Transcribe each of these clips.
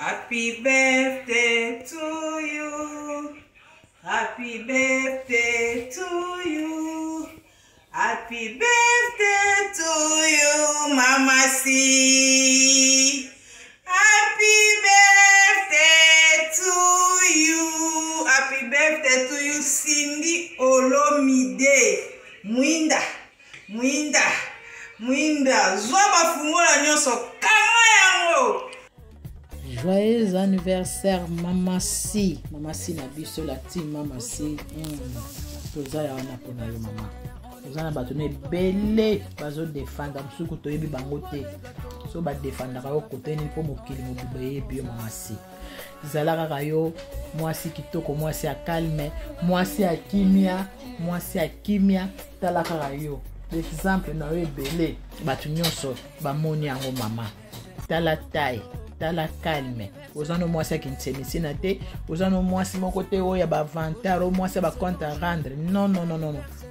Happy birthday to you. Happy birthday to you. Happy birthday to you, Mama C. Happy birthday to you. Happy birthday to you, Cindy Olomide. Mwinda. Zoba fungola nyoso kama yango. Joyeux anniversaire, Mama C. Mama C na biso la team Mama C. Toza ya wana pona yo mama. Toza na bato ne belé bazo défendre msuku toyebi bango te. So ba défendre ka yo côté ni po mokili mobibe bi yo Mama C. Zalaka ka yo mwasi kitoko, mwasi ya calme, mwasi ya kimia, talaka ka yo. L'exemple na yo belé bato nyonso ba moni yango mama. Tala taille, tala calme. Ozano mwasi kinsemisi na te, ozano mwasi moko te oya ba vantaro, mwasi ba compte à rendre. Non.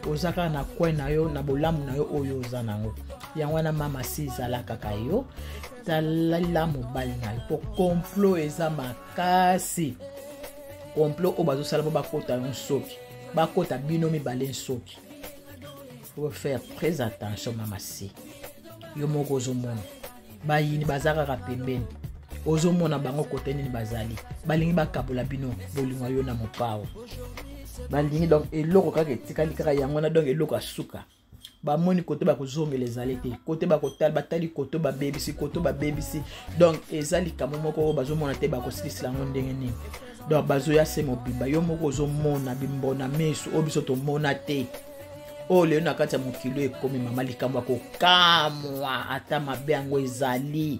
Ozaka na kwen na yo na bolamu na yo oyo ozanango. Yango na Mama C zalaka kayo. Tala mobali na yo. Po complot eza makasi. Complot o bazo sala ba kota nsoki. Ba kota bino mibale nsoki. Faut faire très attention Mama C. Yo moko ozomona. Bayini bazaka ka pembeni. Ozomona bango kote nini bazali. Balingi bakabola bino bolingwa yo na mopao. Balingi donc eloko kaka etikali kaka yango na donc eloko asuka. Ba moni kote ba kozongela ezali te. Kote ba kotal batali kote ba babisi. Donc ezali kamomoko bazomona te ba kosilisa ngo ndenge nini. Donc bazoya se mobimba yo moko ozomona bimbona mesu obiso to mona te. Oh leo na kati ya mokilo ekomi mama likambo ko kamwa ata mabe yango ezali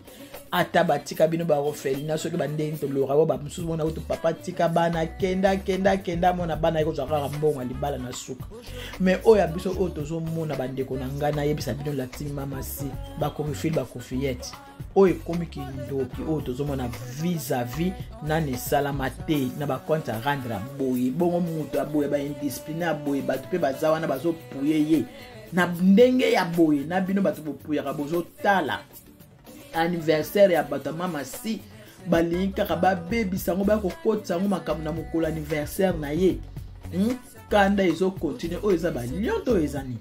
ata batika bino ba rofelina soki bandeni to lora ba mususu mona utu papa tika bana kenda mona bana iko zaka mbongo libala na suka mais oya biso o tozo mona bandeko na ngana yebisa bino la team Mama C ba korifil ba kofiyete o ekomi kindoki o tozo mona vis-à-vis nane salama te na ba compte à rendre boye bongo mutu aboye ba indiscipline aboye ba tupe bazawa na bazo puye na ndenge ya boye na bino batu bopuya ka bozo tala anniversaire ya bata Mama C balinka ka ba baby sango ba ko kotsa ngo makambo na mokolo anniversaire na ye kanda ezo continue o eza ba lionto ezani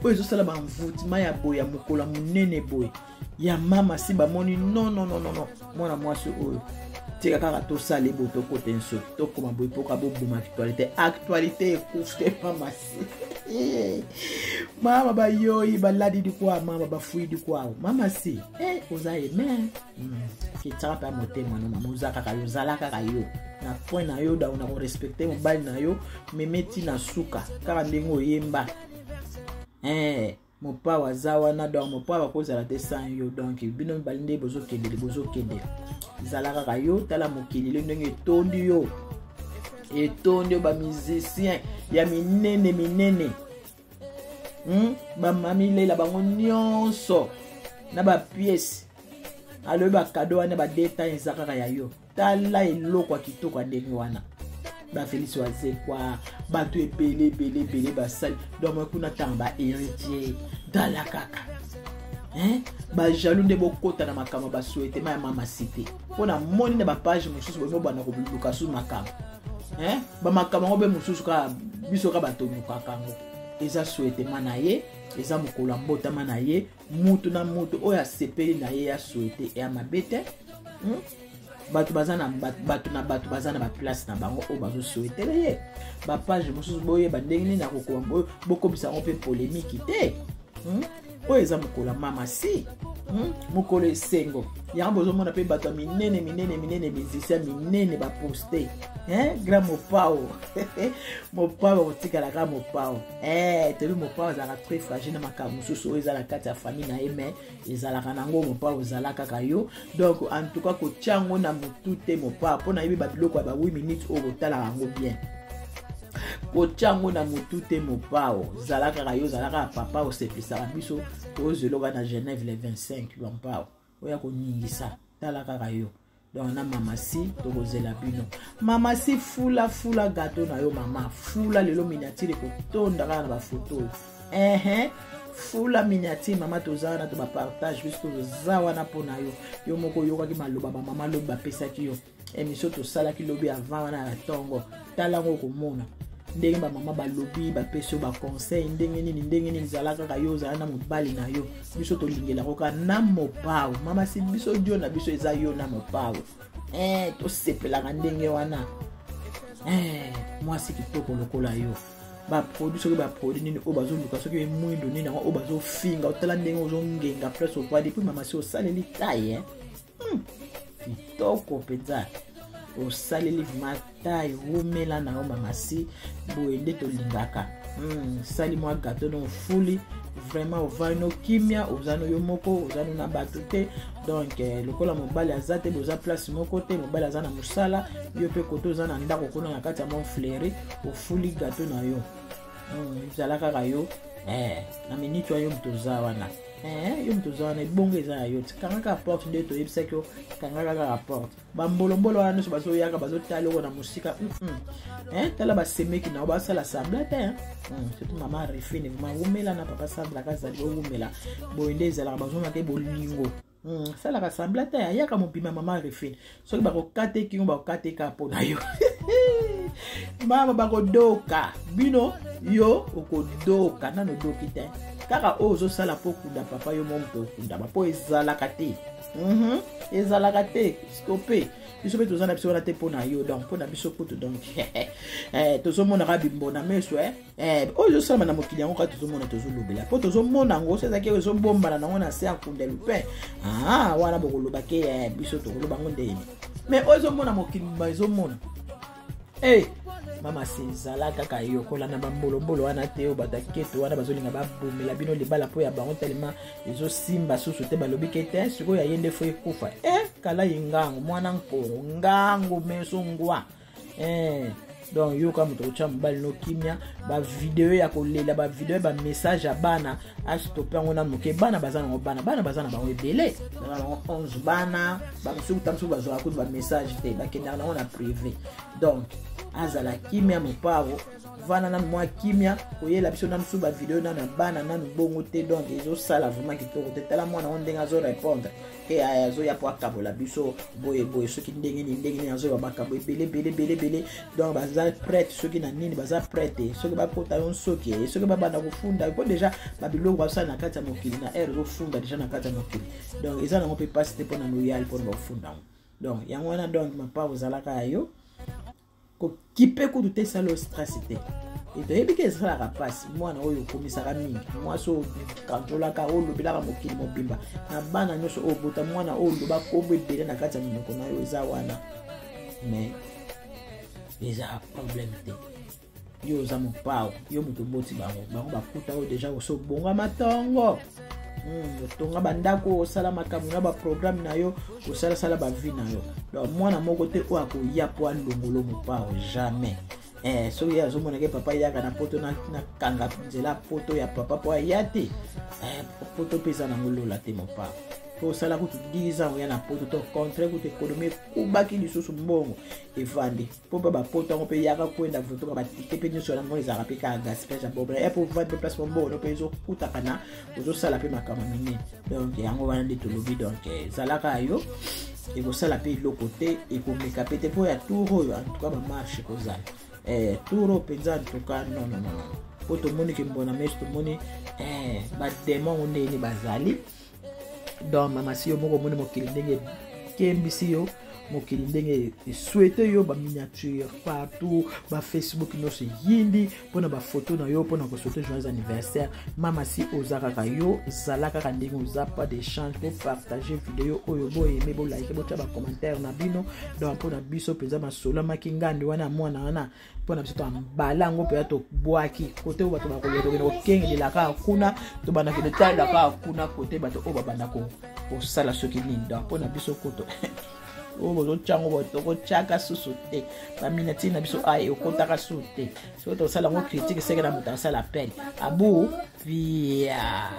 o ezo sala ba mvutima ya boye ya mokolo munene boye ya Mama C ba moni non mona mwasi oyo tika kaka to sale boto kote nso to koma boye poka bo boma actualité ekufte Mama C. Mama ba yoyi baladi di kwa mama ba fui di kwa Mama C oza eme kitara pa motema no mama oza kaka yo zalaka ka yo na point na yo da una ko respecter mo bali na yo memeti na suka kaka ndengo yemba mon pa wazawa na donc mon pa ko zala te sans yo donc bino balinde bozo kende zalaka ka yo tala mokili le ndenge tondi yo ba musicien ya minene ba mami lela bango nyonso na ba pièce alo ba cadeau wana ba détail ezaka ya yo tala eloko kitoko ndenge wana ba Félix waze kwa bato ebele basali donc kuna tamba héritier dala kaka ba jaloux nde bokota na makambo ba souhaiter ma Mama cité pona moni na ba page mususu bo bana ko buluka su makambo ba makambo ngo be mususu ka biso ka bato mukakango eza souhaiter manaye eza mokolo mbota manaye mutu na mutu oya sepeli na ye ya souhaiter ya mabete bato bazana bato bazana ba place na bango o bazo souhaiter ye ba page mususu boye ba ndenge na kokombo boko bisa on pe polémique te o eza mokolo Mama C mokolo esengo ya bozo mona pe bato minene musicien minene ba poster grand mopao otika la grand mopao telu mopao za très fragile na makambo mususu eza la kati ya famille na eme ezalaka nango mopao zalaka kayo donc en tout cas ko tiango na mutu te mopao pona yebi ba biloko ba 8 minutes o botala yango bien kochango na mutu te mopao zalaka kayo zalaka papa o sepisa biso o zeloga na Genève le 25 lompao oya ko nyingisa talaka kayo donc na Mama C to kozela bino Mama C fula gâteau na yo mama fula lelo miniature ko tonda kana ba photo fula miniature mama tozana to ba partage puisque tozawana pona yo yo moko yoka ki maloba ba mama lobi ba pesa ki yo émission to sala ki lobi avant wana ya tongo tala ngo komona ndenge ba mama ba lobi ba pesa ba conseil ndenge nini zalaka ka yo zana mobali na yo biso to lingela ko ka na mopao mama si biso dio na biso eza yo na mopao to sepela ka ndenge wana moi si kitoko lokola yo ba produit soki ba produit nini o bazo luka soki mwindo nini o bazo finga otala ndenge ozo ngenga plus au depuis mama si o saleli taille kitoko penza o saleli matai rumela na mama si boende to lingaka sali moi gâteau non fuli vraiment o vano kimia ozano yo moko ozano na batute donc lokola mobali azate boza place moko te mobali azana musala yo pe koto zana ndako kuna na kati ya mon fleury o fuli gâteau na yo zalaka ka yo na minute yo mtoza wana yo mtoza wana bongo eza yo tikanga ka porte nde to yebisa ko kanga ka rapport bambolombolo wana so bazo yaka bazo tala ko na musika tala ba semeki na ba sala sambla te surtout mama refine ma umela na papa sambla ka za bo umela boende ezala bazo na ke bolingo sala ka sambla te yaka mopima mama refine so ba ko kate kingo ba ko kate ka pona yo mama ba ko doka bino yo okodoka nano doki te kaka ozo sala po kunda papa yo moto kunda ba po ezalaka te ezalaka te stopé biso pe tozana biso wana te pona yo donc pona biso kutu donc tozomona ka bimbona meso ozo sala na mokili yango ka tozomona tozolobela po tozomona ngo sezaki ezobombana nango na se akunda lupe wana bokoloba ke biso tokoloba ngo ndeni mais ozomona mokili bazomona mama sezala kaka yokola na bambolombolo wana te o bataketo wana bazolinga babomela bino libala po ya bango telema ezosimba susu te balobi ke te sikoyo ayende fo ekufa kala yengango mwana nkoro ngango meso ngwa donc yo ka moto cha mobali no kimia ba video ya kolela ba video ba message ya bana a stopper ngona moke bana bazana ngo bana bazana ba webele na 11 bana ba musu tamsu bazo akuti ba message te ba kenda na ona privé donc azala kimia mopavo vana na mwa kimia koyela biso na musu ba video na bana na bongo te donc ezo sala vraiment kitoko te tala mwana ondenga zo répondre azo ya po akabola biso boye soki ndenge azo ba bakabo bele donc baza prête soki na nini baza prête soki ba kota yon soki soki ba bana kufunda ko déjà ba biloko ba sala na kati ya mokili na zo funda déjà na kati ya mokili donc eza na ngope passe te pona loyal pona ba funda donc yango wana donc mapa ozalaka yo ko kipe ko te salo stress te etoyebi ke ezalaka pasi mwana oyo okomisaka mingi mwaso kantolaka olobelaka mokili mobimba na bana nyonso oyo bota mwana oyo loba kobo ebele na kati ya minoko na yo eza wana mais eza problème te yo oza mopao yo moto boti bango bakuta oyo deja osobonga matongo otonga bandako osala makambo na baprogramme na yo osalasala bavi na yo donc mwana moko te oyo akoya po alongolo mopao jamais soki azomona ke papa yaka na poto na kanga nzela poto ya papa po aya te poto pesa na ngolola te mopa po sala kutu 10 ans ya na poto to contre kutu économie kubaki lisusu mbongo evandi po ba poto ngo pe yaka kwenda voto ba tike pe nyoso na ngo ezaka pe ka gaspillage bobre po vendre place mbongo no pe ezo kuta kana ozo sala pe makama mine donc yango wana de tolobi donc zalaka yo eko sala pe lokote eko meka pete po ya touro en tout cas ba marche kozala touro penza en tout cas non po to moni ke mbona mes to moni ba démon oneni bazali donc mama si yo moko moni mokili ndenge kembisi yo mokili ndenge souhaiter yo ba miniature partout ba Facebook nyonso yindi pona ba photo na yo pona ko souhaiter joyeux anniversaire mama si ozaka ka yo zalaka ka ndenge oza pas d'échange pour partager vidéo oyo bo aimer bo like bo ta ba commentaire na bino donc pona biso penza masolo makingandi wana mwana wana pona biso to ambalango pe to bwaki kote bato ba ko kenge la ka kuna to bana ke tala ka kuna kote bato o babanda ko osala soki ninda pona biso koto ozo chango boto ko chaka susu te ba minati na biso ai okotaka susu te so to sala ngo critique sekela muta sala peine abu via